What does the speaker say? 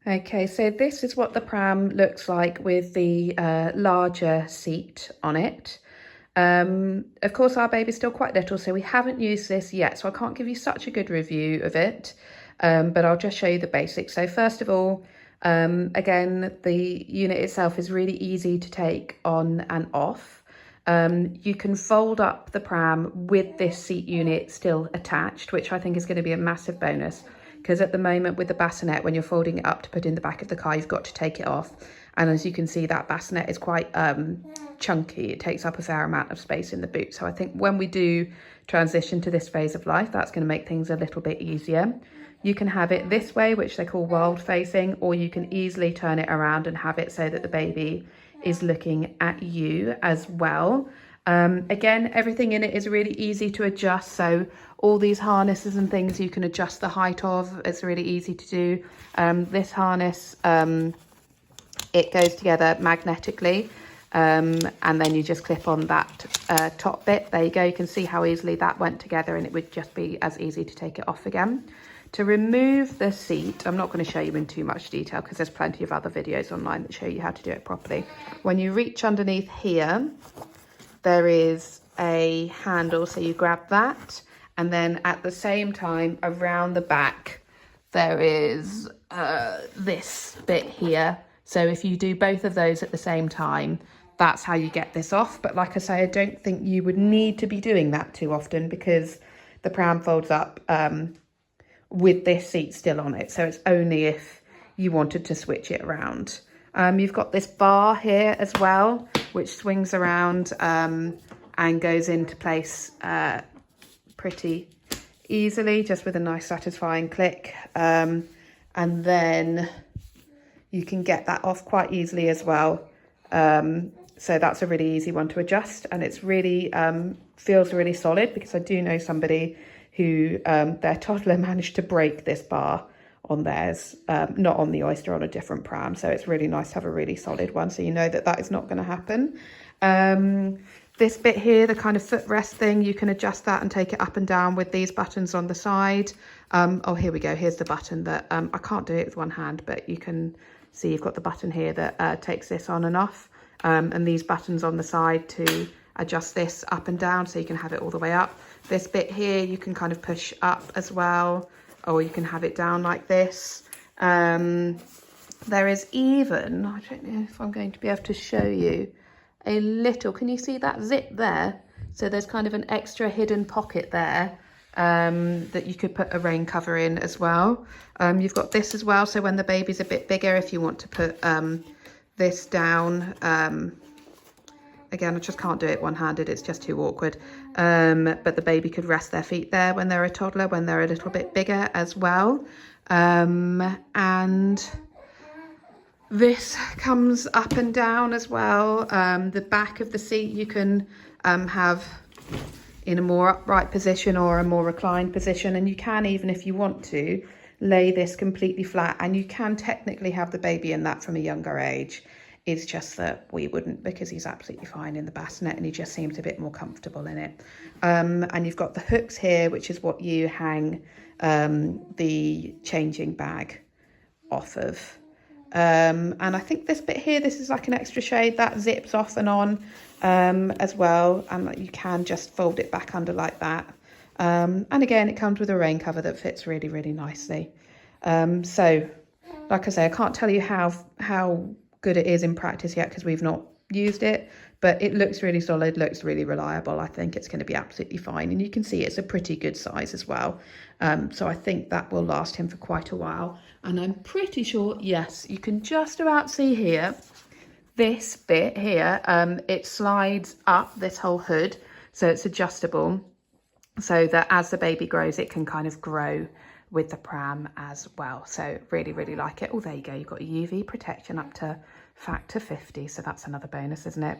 Okay, so this is what the pram looks like with the larger seat on it. Of course, our baby's still quite little, so we haven't used this yet, so I can't give you such a good review of it, but I'll just show you the basics. So first of all, again, the unit itself is really easy to take on and off. You can fold up the pram with this seat unit still attached, which I think is going to be a massive bonus, because at the moment with the bassinet, when you're folding it up to put in the back of the car, you've got to take it off. And as you can see, that bassinet is quite chunky. It takes up a fair amount of space in the boot. So I think when we do transition to this phase of life, that's going to make things a little bit easier. You can have it this way, which they call world facing, or you can easily turn it around and have it so that the baby is looking at you as well. Again, everything in it is really easy to adjust. So all these harnesses and things you can adjust the height of. It's really easy to do. This harness, it goes together magnetically, and then you just clip on that top bit. There you go. You can see how easily that went together, and it would just be as easy to take it off again. To remove the seat, I'm not going to show you in too much detail because there's plenty of other videos online that show you how to do it properly. When you reach underneath here, there is a handle, so you grab that, and then at the same time around the back there is this bit here. So if you do both of those at the same time, that's how you get this off. But like I say, I don't think you would need to be doing that too often because the pram folds up with this seat still on it. So it's only if you wanted to switch it around. You've got this bar here as well, which swings around and goes into place pretty easily, just with a nice satisfying click. And then you can get that off quite easily as well. So that's a really easy one to adjust, and it's really feels really solid, because I do know somebody who their toddler managed to break this bar on theirs, not on the Oyster, on a different pram. So it's really nice to have a really solid one, so you know that that is not going to happen. This bit here, the kind of footrest thing, you can adjust that and take it up and down with these buttons on the side. Oh, here we go. Here's the button that I can't do it with one hand, but you can see you've got the button here that takes this on and off, and these buttons on the side to adjust this up and down, so you can have it all the way up. This bit here you can kind of push up as well, or you can have it down like this. There is even, I don't know if I'm going to be able to show you, a little, can you see that zip there? So there's kind of an extra hidden pocket there that you could put a rain cover in as well. You've got this as well, so when the baby's a bit bigger, if you want to put this down, again, I just can't do it one-handed, it's just too awkward. But the baby could rest their feet there when they're a toddler, when they're a little bit bigger as well. And this comes up and down as well. The back of the seat you can have in a more upright position or a more reclined position, and you can, even if you want to, lay this completely flat, and you can technically have the baby in that from a younger age. It's just that we wouldn't, because he's absolutely fine in the bassinet and he just seems a bit more comfortable in it. And you've got the hooks here, which is what you hang the changing bag off of. And I think this bit here, this is like an extra shade that zips off and on as well, and you can just fold it back under like that. And again, it comes with a rain cover that fits really, really nicely. So like I say, I can't tell you how good it is in practice yet, because we've not used it, but it looks really solid, looks really reliable. I think it's going to be absolutely fine, and you can see it's a pretty good size as well. So I think that will last him for quite a while. And I'm pretty sure, yes, you can just about see here, this bit here, it slides up this whole hood, so it's adjustable, so that as the baby grows, it can kind of grow with the pram as well. So really, really like it. Oh, there you go. You've got UV protection up to factor 50. So that's another bonus, isn't it?